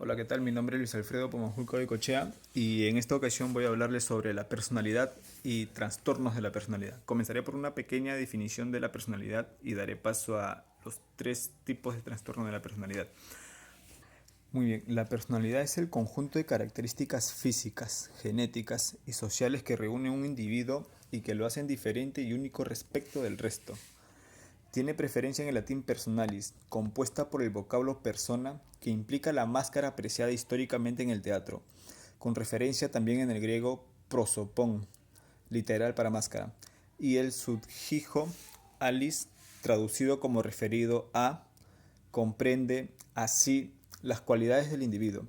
Hola, ¿qué tal? Mi nombre es Luis Alfredo Pomojulco de Cochea y en esta ocasión voy a hablarles sobre la personalidad y trastornos de la personalidad. Comenzaré por una pequeña definición de la personalidad y daré paso a los tres tipos de trastorno de la personalidad. Muy bien, la personalidad es el conjunto de características físicas, genéticas y sociales que reúne un individuo y que lo hacen diferente y único respecto del resto. Tiene preferencia en el latín personalis, compuesta por el vocablo persona, que implica la máscara apreciada históricamente en el teatro, con referencia también en el griego prosopon, literal para máscara, y el sufijo alis, traducido como referido a, comprende así las cualidades del individuo.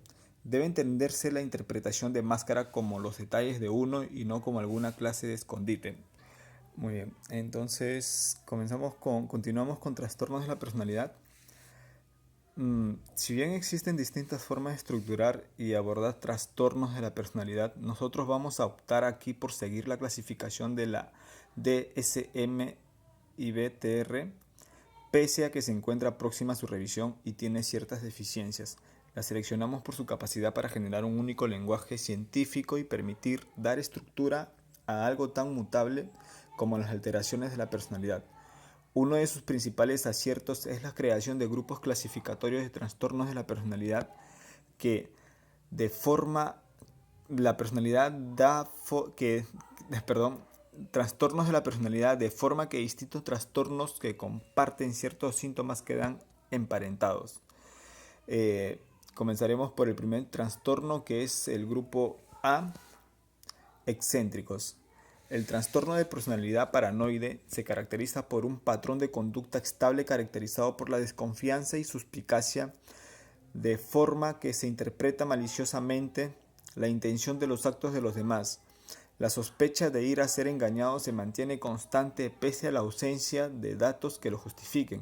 Debe entenderse la interpretación de máscara como los detalles de uno y no como alguna clase de escondite. Muy bien, entonces continuamos con trastornos de la personalidad. Si bien existen distintas formas de estructurar y abordar trastornos de la personalidad, nosotros vamos a optar aquí por seguir la clasificación de la DSM y BTR, pese a que se encuentra próxima a su revisión y tiene ciertas deficiencias. La seleccionamos por su capacidad para generar un único lenguaje científico y permitir dar estructura a algo tan mutable como las alteraciones de la personalidad. Uno de sus principales aciertos es la creación de grupos clasificatorios de trastornos de la personalidad que de forma la personalidad da que perdón, trastornos de la personalidad de forma que distintos trastornos que comparten ciertos síntomas quedan emparentados. Eh, Comenzaremos por el primer trastorno, que es el grupo A, excéntricos. El trastorno de personalidad paranoide se caracteriza por un patrón de conducta estable caracterizado por la desconfianza y suspicacia, de forma que se interpreta maliciosamente la intención de los actos de los demás. La sospecha de ir a ser engañado se mantiene constante pese a la ausencia de datos que lo justifiquen.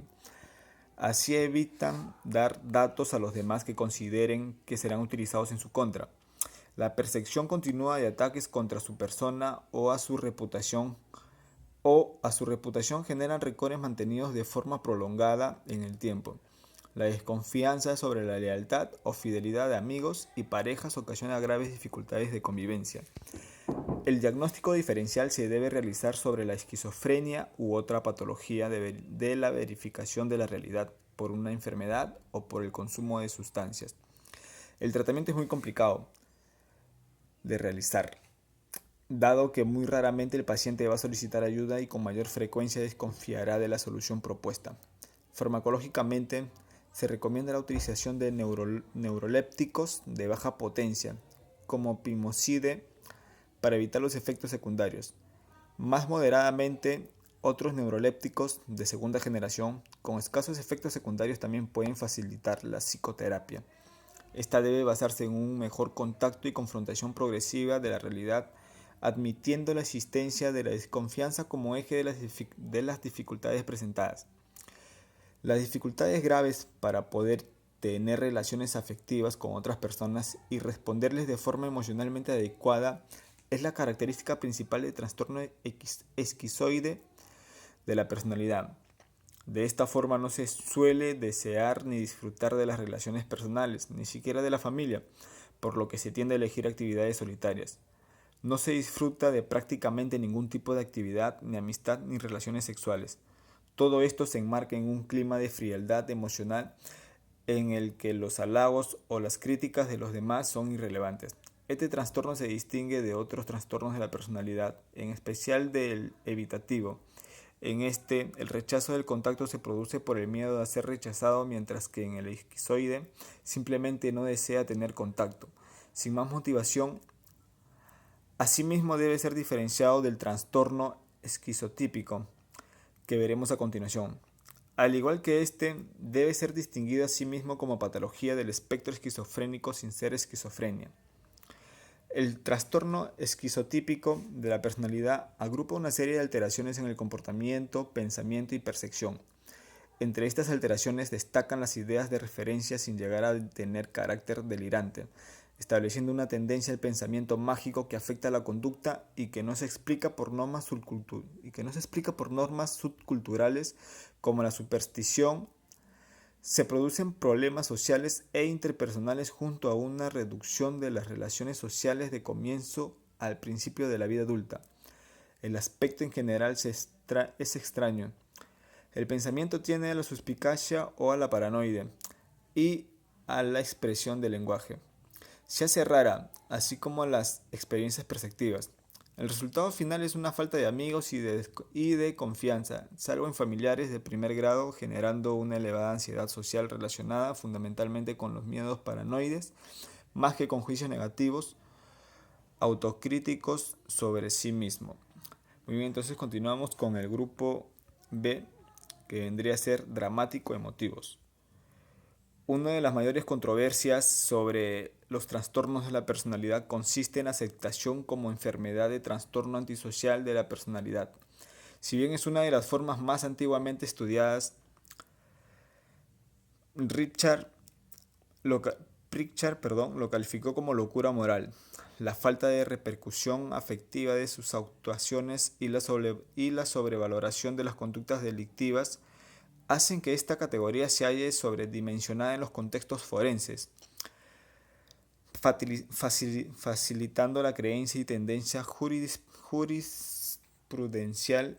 Así evitan dar datos a los demás que consideren que serán utilizados en su contra. La persecución continua de ataques contra su persona o a su reputación generan rencores mantenidos de forma prolongada en el tiempo. La desconfianza sobre la lealtad o fidelidad de amigos y parejas ocasiona graves dificultades de convivencia. El diagnóstico diferencial se debe realizar sobre la esquizofrenia u otra patología de la verificación de la realidad por una enfermedad o por el consumo de sustancias. El tratamiento es muy complicado de realizar, dado que muy raramente el paciente va a solicitar ayuda y con mayor frecuencia desconfiará de la solución propuesta. Farmacológicamente, se recomienda la utilización de neurolépticos de baja potencia, como pimoside, para evitar los efectos secundarios. Más moderadamente, otros neurolépticos de segunda generación con escasos efectos secundarios también pueden facilitar la psicoterapia. Esta debe basarse en un mejor contacto y confrontación progresiva de la realidad, admitiendo la existencia de la desconfianza como eje de las dificultades presentadas. Las dificultades graves para poder tener relaciones afectivas con otras personas y responderles de forma emocionalmente adecuada es la característica principal del trastorno esquizoide de la personalidad. De esta forma no se suele desear ni disfrutar de las relaciones personales, ni siquiera de la familia, por lo que se tiende a elegir actividades solitarias. No se disfruta de prácticamente ningún tipo de actividad, ni amistad, ni relaciones sexuales. Todo esto se enmarca en un clima de frialdad emocional en el que los halagos o las críticas de los demás son irrelevantes. Este trastorno se distingue de otros trastornos de la personalidad, en especial del evitativo. En este, el rechazo del contacto se produce por el miedo a ser rechazado, mientras que en el esquizoide simplemente no desea tener contacto, sin más motivación. Asimismo, debe ser diferenciado del trastorno esquizotípico, que veremos a continuación. Al igual que este, debe ser distinguido a sí mismo como patología del espectro esquizofrénico sin ser esquizofrenia. El trastorno esquizotípico de la personalidad agrupa una serie de alteraciones en el comportamiento, pensamiento y percepción. Entre estas alteraciones destacan las ideas de referencia sin llegar a tener carácter delirante, estableciendo una tendencia al pensamiento mágico que afecta a la conducta y que no se explica por normas subculturales como la superstición, Se producen problemas sociales e interpersonales junto a una reducción de las relaciones sociales de comienzo al principio de la vida adulta. El aspecto en general es extraño. El pensamiento tiende a la suspicacia o a la paranoide y a la expresión del lenguaje. Se hace rara, así como las experiencias perceptivas. El resultado final es una falta de amigos y de confianza, salvo en familiares de primer grado, generando una elevada ansiedad social relacionada fundamentalmente con los miedos paranoides, más que con juicios negativos, autocríticos sobre sí mismo. Muy bien, entonces continuamos con el grupo B, que vendría a ser dramático emotivos. Una de las mayores controversias sobre los trastornos de la personalidad consiste en la aceptación como enfermedad de trastorno antisocial de la personalidad. Si bien es una de las formas más antiguamente estudiadas, Richard lo, lo calificó como locura moral. La falta de repercusión afectiva de sus actuaciones y la sobrevaloración de las conductas delictivas hacen que esta categoría se halle sobredimensionada en los contextos forenses, facilitando la creencia y tendencia jurisprudencial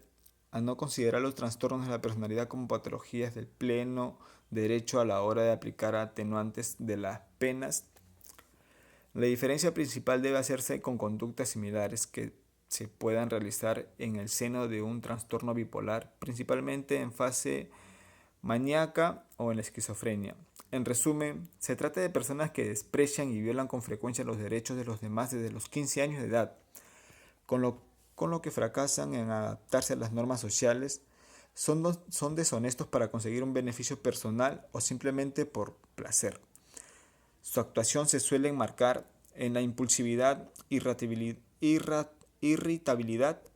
a no considerar los trastornos de la personalidad como patologías del pleno derecho a la hora de aplicar atenuantes de las penas. La diferencia principal debe hacerse con conductas similares que se puedan realizar en el seno de un trastorno bipolar, principalmente en fase maníaca o en la esquizofrenia. En resumen, se trata de personas que desprecian y violan con frecuencia los derechos de los demás desde los 15 años de edad, con lo que fracasan en adaptarse a las normas sociales, son deshonestos para conseguir un beneficio personal o simplemente por placer. Su actuación se suele enmarcar en la impulsividad, irritabilidad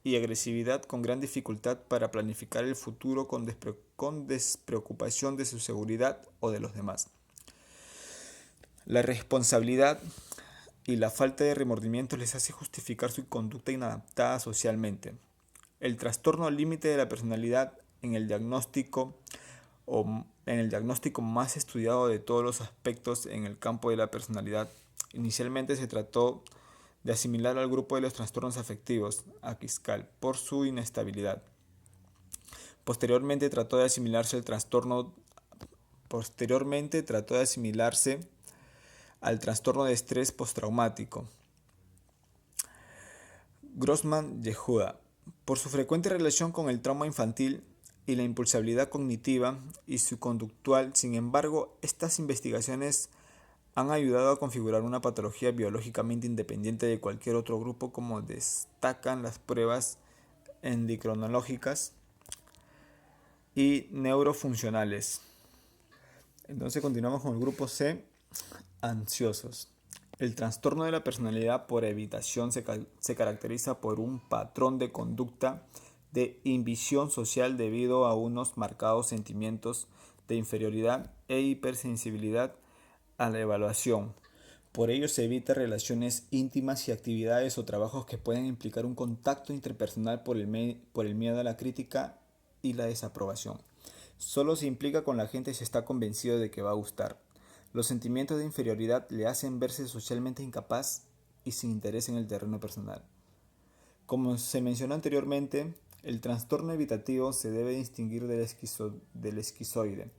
y agresividad, con gran dificultad para planificar el futuro con despreocupación de su seguridad o de los demás. La responsabilidad y la falta de remordimiento les hace justificar su conducta inadaptada socialmente. El trastorno límite de la personalidad en el diagnóstico más estudiado de todos los aspectos en el campo de la personalidad. Inicialmente se trató de asimilar al grupo de los trastornos afectivos, Aquiscal, por su inestabilidad. Posteriormente trató de asimilarse al trastorno de estrés postraumático, Grossman-Yehuda, por su frecuente relación con el trauma infantil y la impulsabilidad cognitiva y su conductual. Sin embargo, estas investigaciones han ayudado a configurar una patología biológicamente independiente de cualquier otro grupo, como destacan las pruebas endocrinológicas y neurofuncionales. Entonces continuamos con el grupo C, ansiosos. El trastorno de la personalidad por evitación se caracteriza por un patrón de conducta de inhibición social debido a unos marcados sentimientos de inferioridad e hipersensibilidad a la evaluación. Por ello se evita relaciones íntimas y actividades o trabajos que puedan implicar un contacto interpersonal por el miedo a la crítica y la desaprobación. Solo se implica con la gente si está convencido de que va a gustar. Los sentimientos de inferioridad le hacen verse socialmente incapaz y sin interés en el terreno personal. Como se mencionó anteriormente, el trastorno evitativo se debe distinguir del esquizoide,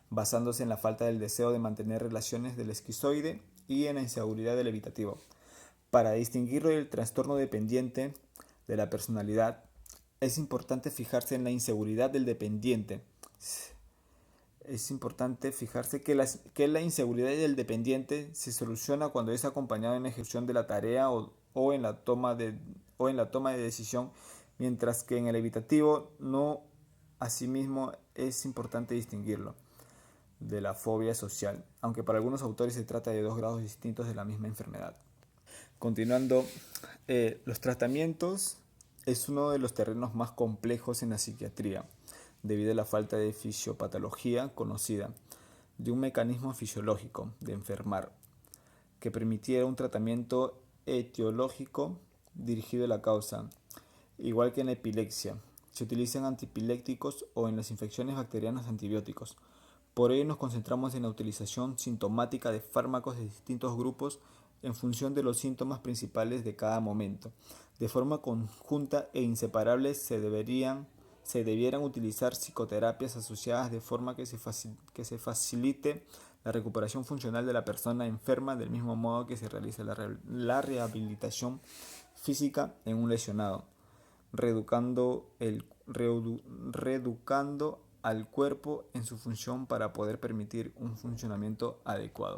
basándose en la falta del deseo de mantener relaciones del esquizoide y en la inseguridad del evitativo. Para distinguirlo del trastorno dependiente de la personalidad, es importante fijarse en la inseguridad del dependiente. Es importante fijarse que la inseguridad del dependiente se soluciona cuando es acompañado en la ejecución de la tarea o en la toma de decisión, mientras que en el evitativo no. Asimismo, es importante distinguirlo de la fobia social, aunque para algunos autores se trata de dos grados distintos de la misma enfermedad. Continuando, los tratamientos es uno de los terrenos más complejos en la psiquiatría, debido a la falta de fisiopatología conocida, de un mecanismo fisiológico de enfermar, que permitiera un tratamiento etiológico dirigido a la causa. Igual que en la epilepsia, se utilizan antiepilépticos o en las infecciones bacterianas antibióticos. Por ello nos concentramos en la utilización sintomática de fármacos de distintos grupos en función de los síntomas principales de cada momento. De forma conjunta e inseparable se debieran utilizar psicoterapias asociadas de forma que se facilite la recuperación funcional de la persona enferma, del mismo modo que se realiza la rehabilitación física en un lesionado, reeducando al cuerpo en su función para poder permitir un funcionamiento adecuado.